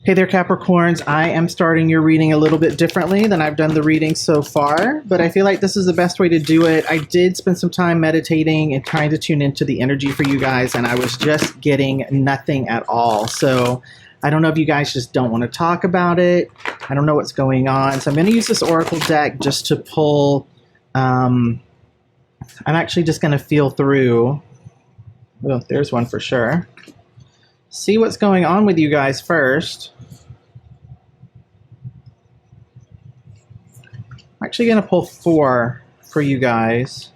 Hey there, Capricorns. I am starting your reading a little bit differently than I've done the reading so far, but I feel like this is the best way to do it. I did spend some time meditating and trying to tune into the energy for you guys, and I was just getting nothing at all. So I don't know if you guys just don't want to talk about it. I don't know what's going on. So I'm going to use this Oracle deck just to pull. I'm actually just going to feel through. Oh, there's one for sure. See what's going on with you guys first. I'm actually going to pull 4 for you guys.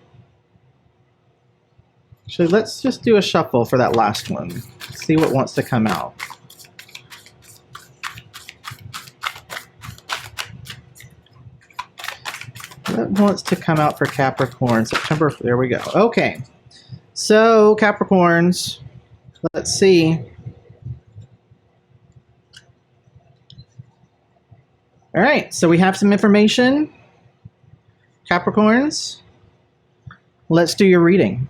Actually, let's just do a shuffle for that last one. See what wants to come out. What wants to come out for Capricorn? September, there we go. Okay. So, Capricorns, let's see. All right, so we have some information. Capricorns, let's do your reading.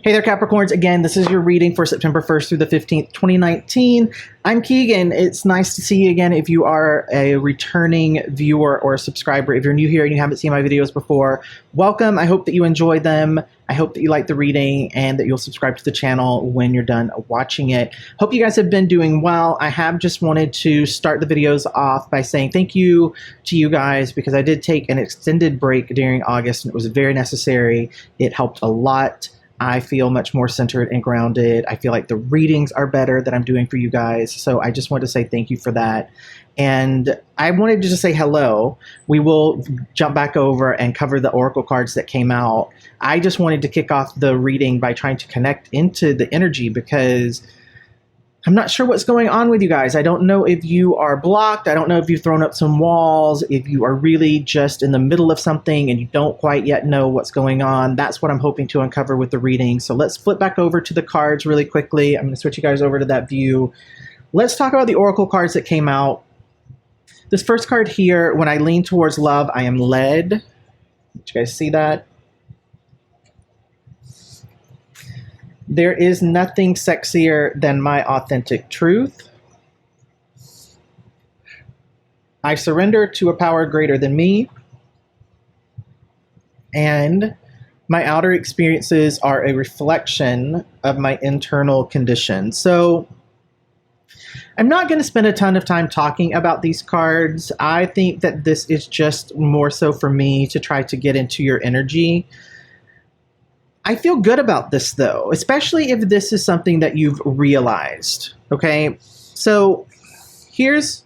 Hey there, Capricorns. Again, this is your reading for September 1st through the 15th, 2019. I'm Keegan. It's nice to see you again if you are a returning viewer or a subscriber. If you're new here and you haven't seen my videos before, welcome. I hope that you enjoy them. I hope that you like the reading and that you'll subscribe to the channel when you're done watching it. Hope you guys have been doing well. I have just wanted to start the videos off by saying thank you to you guys because I did take an extended break during August and it was very necessary. It helped a lot. I feel much more centered and grounded. I feel like the readings are better that I'm doing for you guys. So I just wanted to say thank you for that. And I wanted to just say hello. We will jump back over and cover the Oracle cards that came out. I just wanted to kick off the reading by trying to connect into the energy because I'm not sure what's going on with you guys. I don't know if you are blocked. I don't know if you've thrown up some walls, if you are really just in the middle of something and you don't quite yet know what's going on. That's what I'm hoping to uncover with the reading. So let's flip back over to the cards really quickly. I'm going to switch you guys over to that view. Let's talk about the Oracle cards that came out. This first card here, when I lean towards love, I am led. Did you guys see that? There is nothing sexier than my authentic truth. I surrender to a power greater than me. And my outer experiences are a reflection of my internal condition. So I'm not going to spend a ton of time talking about these cards. I think that this is just more so for me to try to get into your energy. I feel good about this though, especially if this is something that you've realized, okay? So here's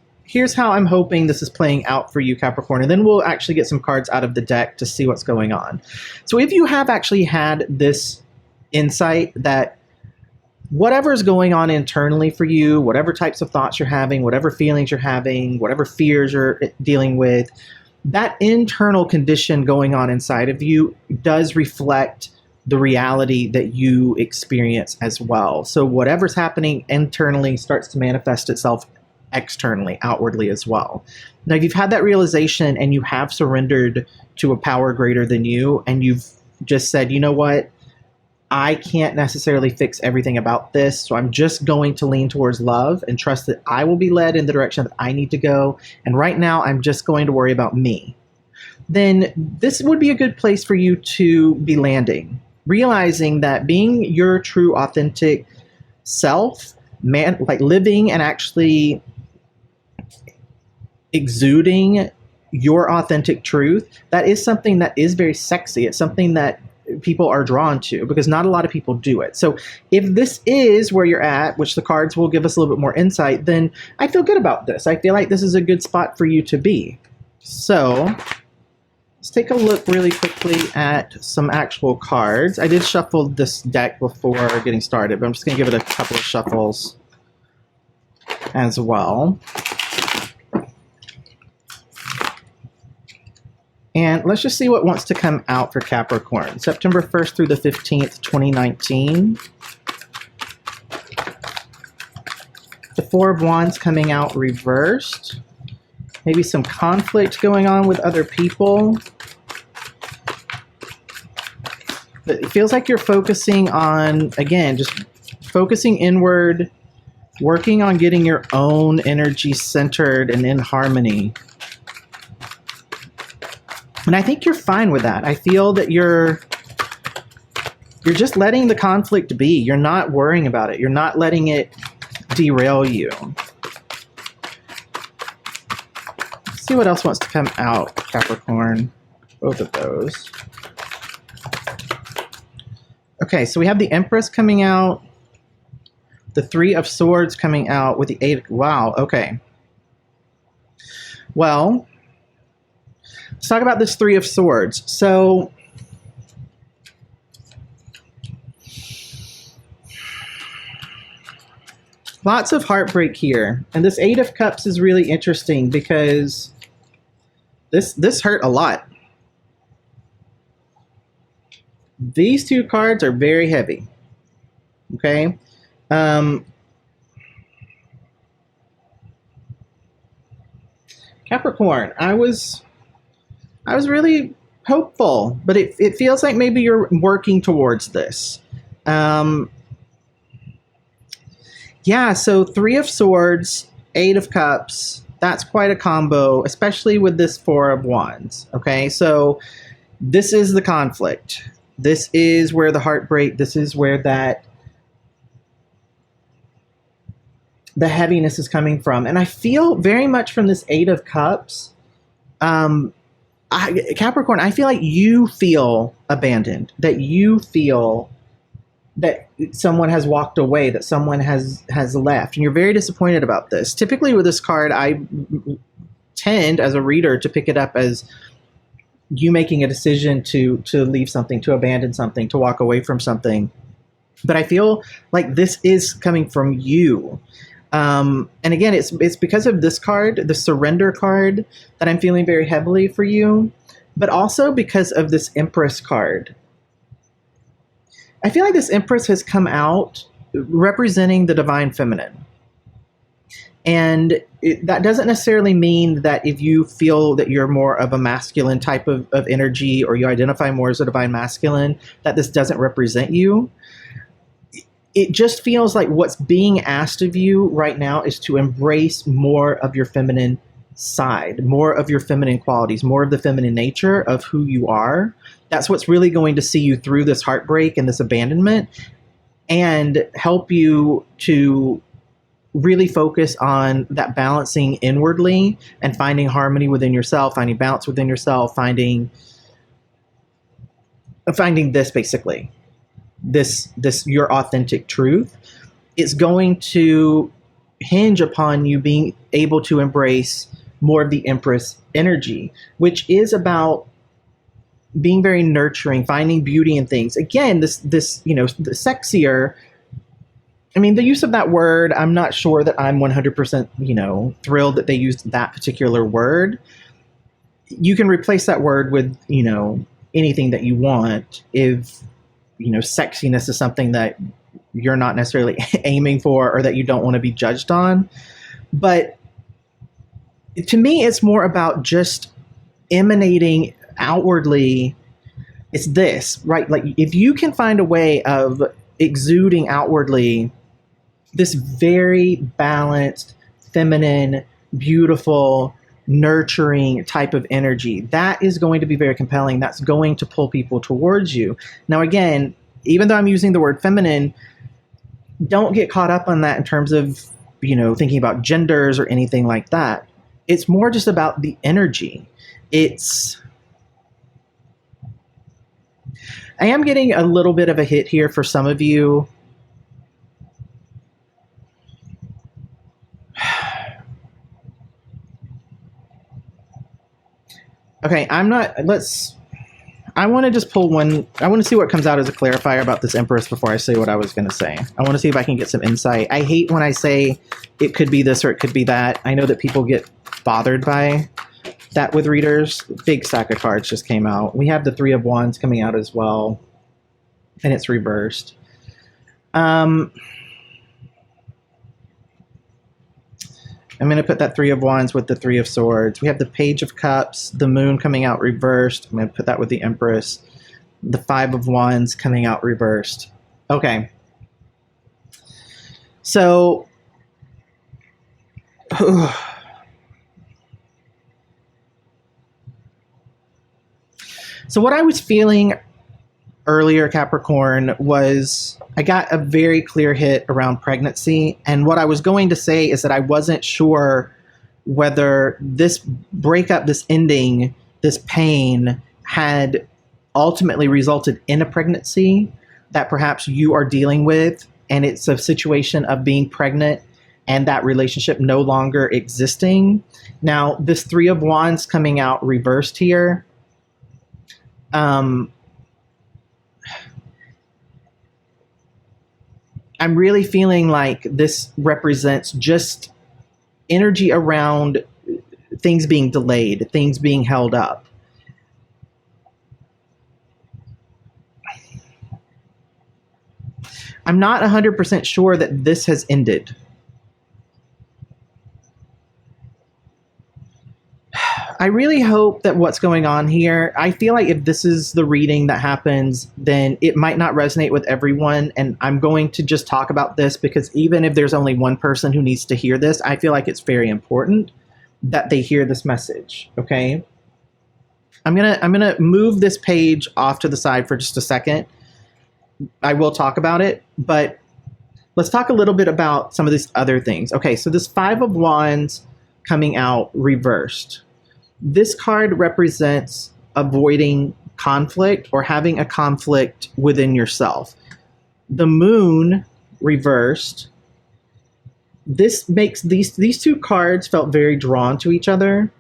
how I'm hoping this is playing out for you, Capricorn, and then we'll actually get some cards out of the deck to see what's going on. So if you have actually had this insight that whatever is going on internally for you, whatever types of thoughts you're having, whatever feelings you're having, whatever fears you're dealing with, that internal condition going on inside of you does reflect the reality that you experience as well. So whatever's happening internally starts to manifest itself externally, outwardly as well. Now, if you've had that realization and you have surrendered to a power greater than you, and you've just said, you know what, I can't necessarily fix everything about this, so I'm just going to lean towards love and trust that I will be led in the direction that I need to go, and right now I'm just going to worry about me, then this would be a good place for you to be landing. Realizing that being your true authentic self, like living and actually exuding your authentic truth, that is something that is very sexy. It's something that people are drawn to because not a lot of people do it. So if this is where you're at, which the cards will give us a little bit more insight, then I feel good about this. I feel like this is a good spot for you to be. So let's take a look really quickly at some actual cards. I did shuffle this deck before getting started, but I'm just going to give it a couple of shuffles as well. And let's just see what wants to come out for Capricorn. September 1st through the 15th, 2019. The Four of Wands coming out reversed. Maybe some conflict going on with other people. But it feels like you're focusing on, again, just focusing inward, working on getting your own energy centered and in harmony. And I think you're fine with that. I feel that you're just letting the conflict be. You're not worrying about it. You're not letting it derail you. Let's see what else wants to come out, Capricorn. Both of those. Okay, so we have the Empress coming out, the Three of Swords coming out with the Eight. Wow, okay. Well, let's talk about this Three of Swords. So, lots of heartbreak here. And this Eight of Cups is really interesting because this hurt a lot. These two cards are very heavy. Okay? Capricorn, I was really hopeful, but it feels like maybe you're working towards this. Yeah, so Three of Swords, Eight of Cups, that's quite a combo, especially with this Four of Wands. Okay, so this is the conflict. This is where the heartbreak, this is where the heaviness is coming from. And I feel very much from this Eight of Cups, Capricorn, I feel like you feel abandoned, that you feel that someone has walked away, that someone has left, and you're very disappointed about this. Typically with this card, I tend as a reader to pick it up as you making a decision to leave something, to abandon something, to walk away from something. But I feel like this is coming from you. And again, it's because of this card, the Surrender card, that I'm feeling very heavily for you, but also because of this Empress card. I feel like this Empress has come out representing the Divine Feminine. And that doesn't necessarily mean that if you feel that you're more of a masculine type of energy, or you identify more as a Divine Masculine, that this doesn't represent you. It just feels like what's being asked of you right now is to embrace more of your feminine side, more of your feminine qualities, more of the feminine nature of who you are. That's what's really going to see you through this heartbreak and this abandonment, and help you to really focus on that balancing inwardly and finding harmony within yourself, finding balance within yourself, finding this, basically, this your authentic truth. It's going to hinge upon you being able to embrace more of the Empress energy, which is about being very nurturing, finding beauty in things. Again, this the sexier. I mean, the use of that word, I'm not sure that I'm 100%, thrilled that they used that particular word. You can replace that word with, anything that you want if, sexiness is something that you're not necessarily aiming for, or that you don't want to be judged on. But to me, it's more about just emanating outwardly. It's this, right? Like, if you can find a way of exuding outwardly this very balanced, feminine, beautiful, nurturing type of energy, that is going to be very compelling. That's going to pull people towards you. Now, again, even though I'm using the word feminine, don't get caught up on that in terms of, thinking about genders or anything like that. It's more just about the energy. I am getting a little bit of a hit here for some of you. Okay, I want to just pull one. I want to see what comes out as a clarifier about this Empress before I say what I was going to say. I want to see if I can get some insight. I hate when I say it could be this or it could be that. I know that people get bothered by that with readers. Big stack of cards just came out. We have the Three of Wands coming out as well, and it's reversed. I'm going to put that Three of Wands with the Three of Swords. We have the Page of Cups, the Moon coming out reversed. I'm going to put that with the Empress. The Five of Wands coming out reversed. Okay. So, so what I was feeling earlier, Capricorn, was I got a very clear hit around pregnancy. And what I was going to say is that I wasn't sure whether this breakup, this ending, this pain had ultimately resulted in a pregnancy that perhaps you are dealing with. And it's a situation of being pregnant and that relationship no longer existing. Now, this Three of Wands coming out reversed here. I'm really feeling like this represents just energy around things being delayed, things being held up. I'm not 100% sure that this has ended. I really hope that what's going on here, I feel like if this is the reading that happens, then it might not resonate with everyone. And I'm going to just talk about this because even if there's only one person who needs to hear this, I feel like it's very important that they hear this message. Okay. I'm gonna move this page off to the side for just a second. I will talk about it, but let's talk a little bit about some of these other things. Okay, so this Five of Wands coming out reversed. This card represents avoiding conflict or having a conflict within yourself. The Moon reversed. This makes these two cards felt very drawn to each other.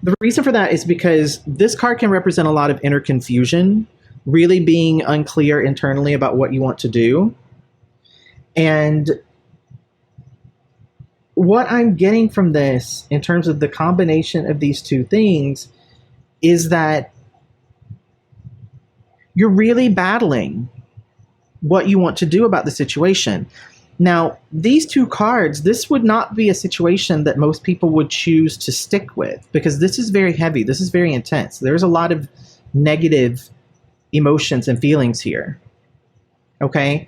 The reason for that is because this card can represent a lot of inner confusion, really being unclear internally about what you want to do. And what I'm getting from this in terms of the combination of these two things is that you're really battling what you want to do about the situation. Now, these two cards, this would not be a situation that most people would choose to stick with because this is very heavy. This is very intense. There's a lot of negative emotions and feelings here. Okay?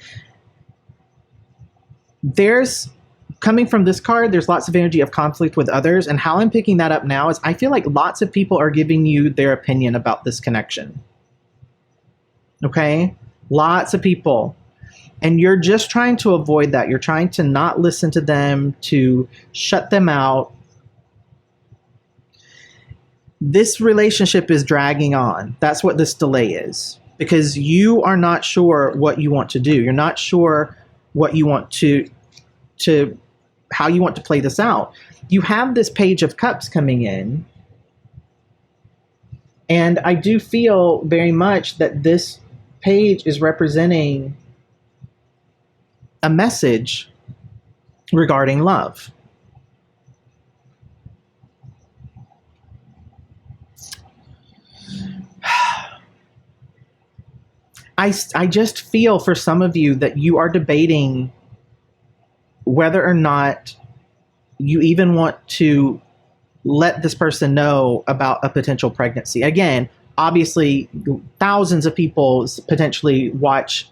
Coming from this card, there's lots of energy of conflict with others. And how I'm picking that up now is I feel like lots of people are giving you their opinion about this connection. Okay? Lots of people. And you're just trying to avoid that. You're trying to not listen to them, to shut them out. This relationship is dragging on. That's what this delay is. Because you are not sure what you want to do. You're not sure what you want to how you want to play this out. You have this Page of Cups coming in. And I do feel very much that this page is representing a message regarding love. I just feel for some of you that you are debating whether or not you even want to let this person know about a potential pregnancy. Again, obviously, thousands of people potentially watch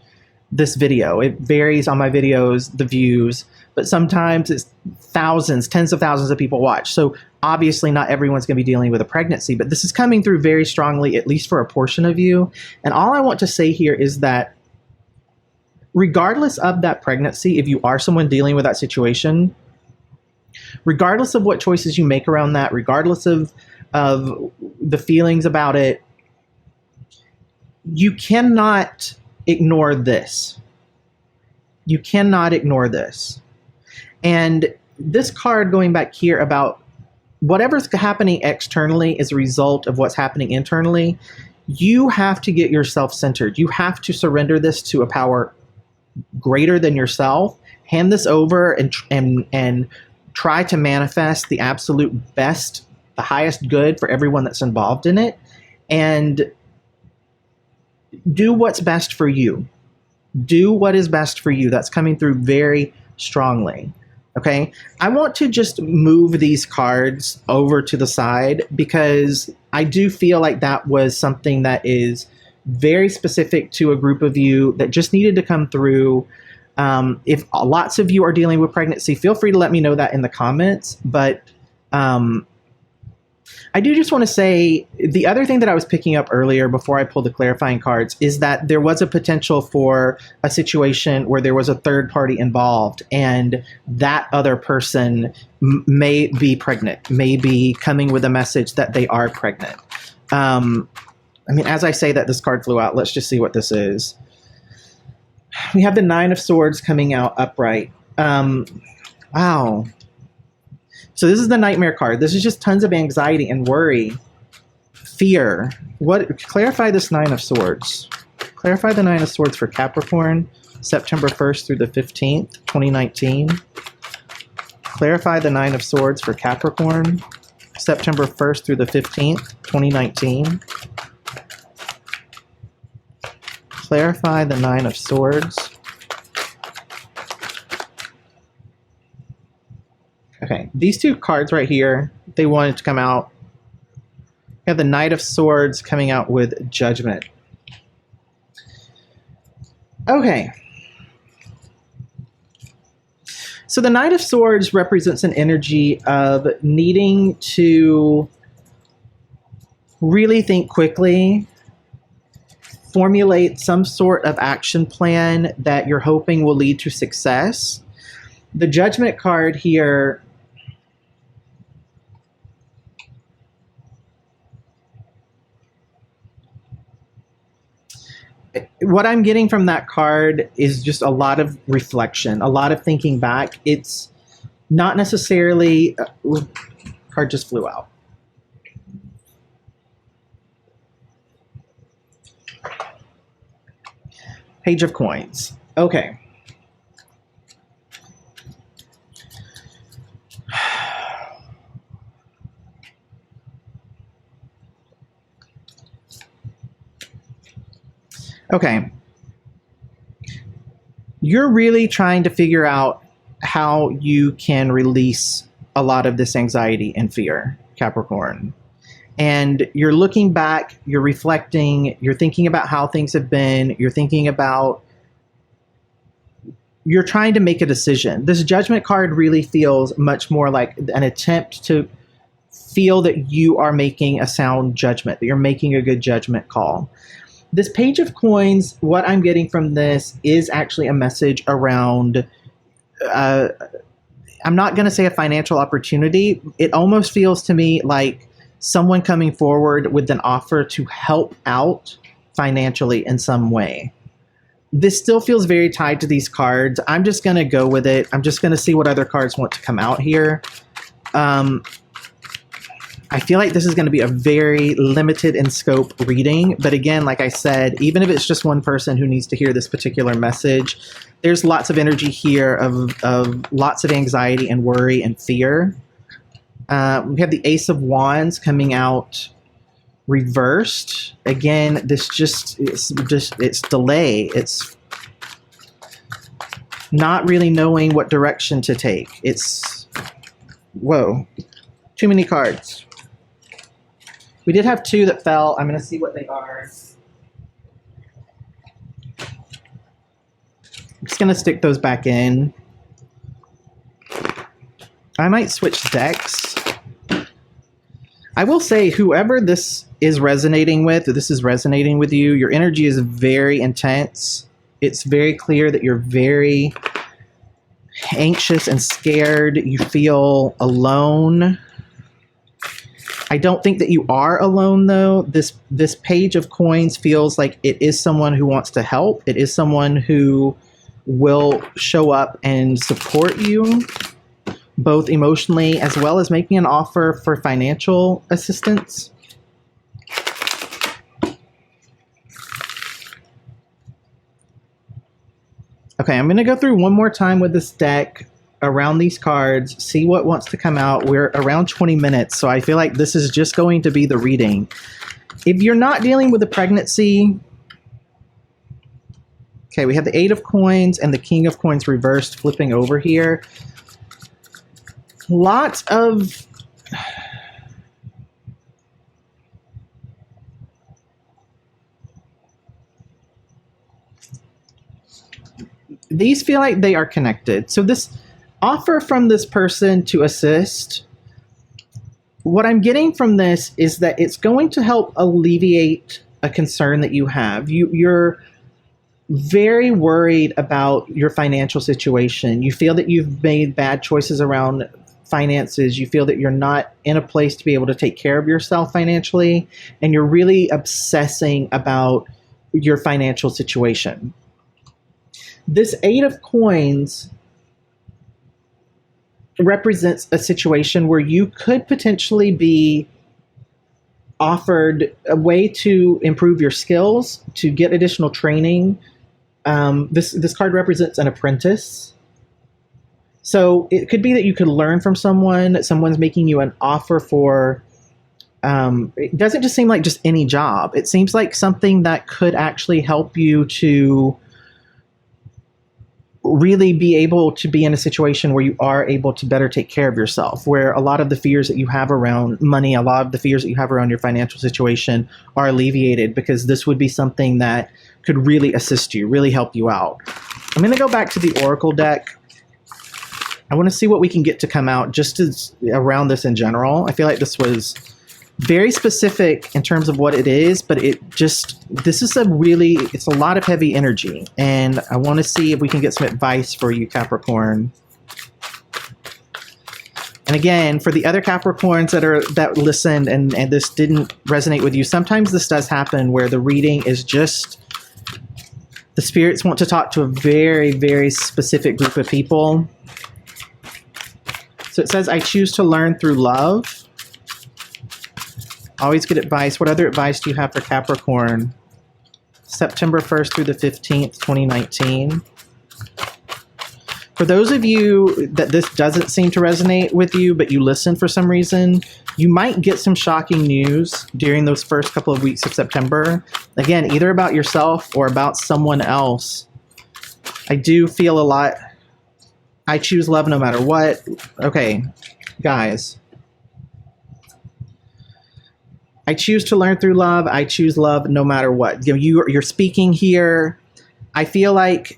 this video. It varies on my videos, the views, but sometimes it's thousands, tens of thousands of people watch. So obviously not everyone's going to be dealing with a pregnancy, but this is coming through very strongly, at least for a portion of you. And all I want to say here is that regardless of that pregnancy, if you are someone dealing with that situation, regardless of what choices you make around that, regardless of the feelings about it, you cannot ignore this. You cannot ignore this. And this card going back here about whatever's happening externally is a result of what's happening internally. You have to get yourself centered. You have to surrender this to a power greater than yourself. Hand this over and try to manifest the absolute best, the highest good for everyone that's involved in it. And do what's best for you. Do what is best for you. That's coming through very strongly. Okay? I want to just move these cards over to the side because I do feel like that was something that is very specific to a group of you that just needed to come through. If lots of you are dealing with pregnancy, feel free to let me know that in the comments. But I do just want to say the other thing that I was picking up earlier before I pulled the clarifying cards is that there was a potential for a situation where there was a third party involved, and that other person may be pregnant, may be coming with a message that they are pregnant. I mean, as I say that this card flew out, let's just see what this is. We have the Nine of Swords coming out upright. Wow. So this is the Nightmare card. This is just tons of anxiety and worry, fear. Clarify this Nine of Swords. Clarify the Nine of Swords for Capricorn, September 1st through the 15th, 2019. Clarify the Nine of Swords for Capricorn, September 1st through the 15th, 2019. Clarify the Nine of Swords. Okay, these two cards right here, they wanted to come out. We have the Knight of Swords coming out with Judgment. Okay. So the Knight of Swords represents an energy of needing to really think quickly, formulate some sort of action plan that you're hoping will lead to success. The Judgment card here what I'm getting from that card is just a lot of reflection, a lot of thinking back. It's not necessarily, card just flew out. Page of Coins. Okay. Okay. You're really trying to figure out how you can release a lot of this anxiety and fear, Capricorn. And you're looking back, you're reflecting, you're thinking about how things have been, you're thinking about, you're trying to make a decision. This Judgment card really feels much more like an attempt to feel that you are making a sound judgment, that you're making a good judgment call. This Page of Coins, what I'm getting from this is actually a message around, I'm not going to say a financial opportunity. It almost feels to me like someone coming forward with an offer to help out financially in some way. This still feels very tied to these cards. I'm just going to go with it. I'm just going to see what other cards want to come out here. I feel like this is going to be a very limited in scope reading. But again, like I said, even if it's just one person who needs to hear this particular message, there's lots of energy here of lots of anxiety and worry and fear. We have the Ace of Wands coming out reversed. Again, this it's delay. It's not really knowing what direction to take. It's, whoa, too many cards. We did have two that fell. I'm going to see what they are. I'm just going to stick those back in. I might switch decks. I will say, whoever this is resonating with, or this is resonating with you, your energy is very intense. It's very clear that you're very anxious and scared. You feel alone. I don't think that you are alone, though. This Page of Coins feels like it is someone who wants to help. It is someone who will show up and support you, both emotionally as well as making an offer for financial assistance. Okay, I'm going to go through one more time with this deck around these cards, see what wants to come out. We're around 20 minutes, so I feel like this is just going to be the reading. If you're not dealing with a pregnancy, okay, we have the Eight of Coins and the King of Coins reversed flipping over here. Lots of these feel like they are connected. So this offer from this person to assist, what I'm getting from this is that it's going to help alleviate a concern that you have. You're very worried about your financial situation. You feel that you've made bad choices around finances. You feel that you're not in a place to be able to take care of yourself financially, and you're really obsessing about your financial situation. This Eight of Coins represents a situation where you could potentially be offered a way to improve your skills, to get additional training. This card represents an apprentice. So it could be that you could learn from someone, someone's making you an offer for, it doesn't just seem like just any job. It seems like something that could actually help you to really be able to be in a situation where you are able to better take care of yourself, where a lot of the fears that you have around money, a lot of the fears that you have around your financial situation are alleviated, because this would be something that could really assist you, really help you out. I'm going to go back to the Oracle deck. I want to see what we can get to come out just as around this in general. I feel like this was very specific in terms of what it is, but this is it's a lot of heavy energy, and I want to see if we can get some advice for you, Capricorn. And again, for the other Capricorns that listened and this didn't resonate with you, sometimes this does happen where the reading is just, the spirits want to talk to a very, very specific group of people. So it says, I choose to learn through love. Always good advice. What other advice do you have for Capricorn? September 1st through the 15th, 2019. For those of you that this doesn't seem to resonate with you, but you listen for some reason, you might get some shocking news during those first couple of weeks of September. Again, either about yourself or about someone else. I do feel a lot. I choose love no matter what. Okay, guys. I choose to learn through love. I choose love no matter what. You're speaking here. I feel like,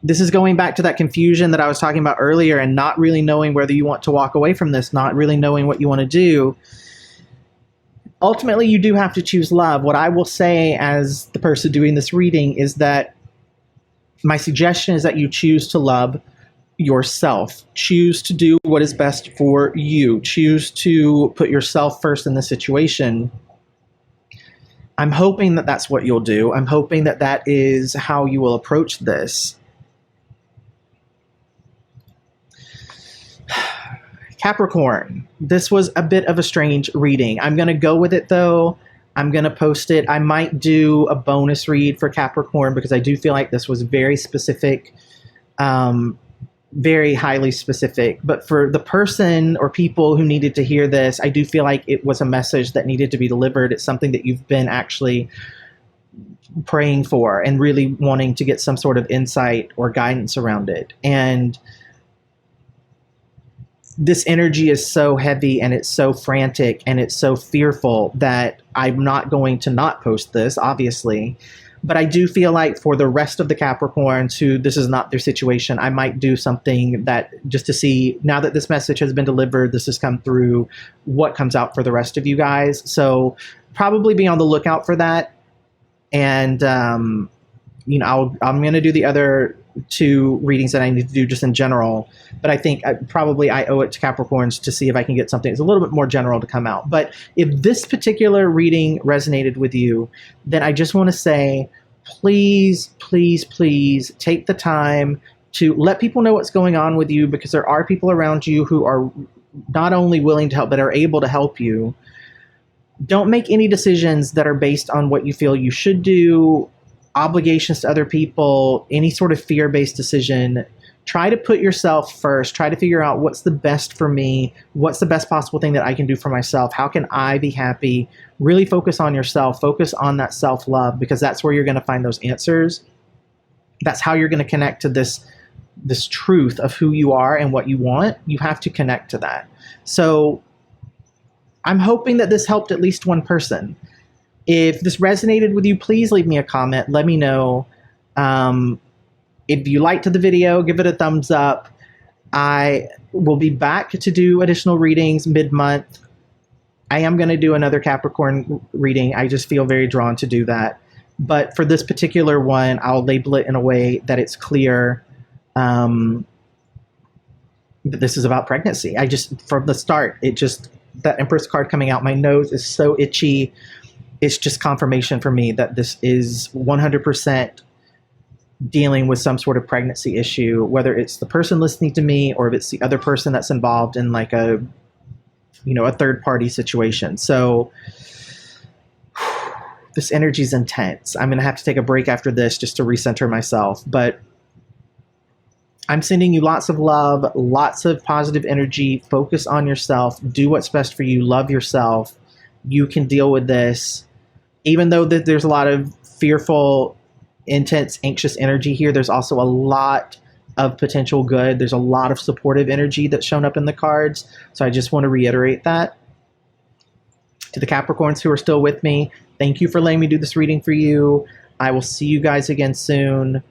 this is going back to that confusion that I was talking about earlier, and not really knowing whether you want to walk away from this, not really knowing what you want to do. Ultimately, you do have to choose love. What I will say as the person doing this reading is that my suggestion is that you choose to love yourself. Choose to do what is best for you. Choose to put yourself first in the situation. I'm hoping that that's what you'll do. I'm hoping that that is how you will approach this. Capricorn, this was a bit of a strange reading. I'm going to go with it though. I'm going to post it. I might do a bonus read for Capricorn because I do feel like this was very specific, very highly specific. But for the person or people who needed to hear this, I do feel like it was a message that needed to be delivered. It's something that you've been actually praying for and really wanting to get some sort of insight or guidance around it. And this energy is so heavy and it's so frantic and it's so fearful that I'm not going to not post this, obviously. But I do feel like for the rest of the Capricorns who this is not their situation, I might do something that just to see, now that this message has been delivered, this has come through, what comes out for the rest of you guys. So probably be on the lookout for that. And, I'm going to do the other two readings that I need to do just in general, but I think I owe it to Capricorns to see if I can get something that's a little bit more general to come out. But if this particular reading resonated with you, then I just want to say, please, please, please take the time to let people know what's going on with you, because there are people around you who are not only willing to help, but are able to help you. Don't make any decisions that are based on what you feel you should do, obligations to other people, any sort of fear-based decision. Try to put yourself first. Try to figure out what's the best for me, what's the best possible thing that I can do for myself, how can I be happy. Really focus on yourself, focus on that self-love, because that's where you're going to find those answers. That's how you're going to connect to this truth of who you are and what you want. You have to connect to that. So I'm hoping that this helped at least one person. If this resonated with you, please leave me a comment. Let me know. If you liked the video, give it a thumbs up. I will be back to do additional readings mid-month. I am going to do another Capricorn reading. I just feel very drawn to do that. But for this particular one, I'll label it in a way that it's clear that this is about pregnancy. I just, from the start, that Empress card coming out, my nose is so itchy. It's just confirmation for me that this is 100% dealing with some sort of pregnancy issue, whether it's the person listening to me or if it's the other person that's involved in like a third party situation. So this energy is intense. I'm going to have to take a break after this just to recenter myself, but I'm sending you lots of love, lots of positive energy. Focus on yourself. Do what's best for you. Love yourself. You can deal with this. Even though there's a lot of fearful, intense, anxious energy here, there's also a lot of potential good. There's a lot of supportive energy that's shown up in the cards. So I just want to reiterate that. To the Capricorns who are still with me, thank you for letting me do this reading for you. I will see you guys again soon.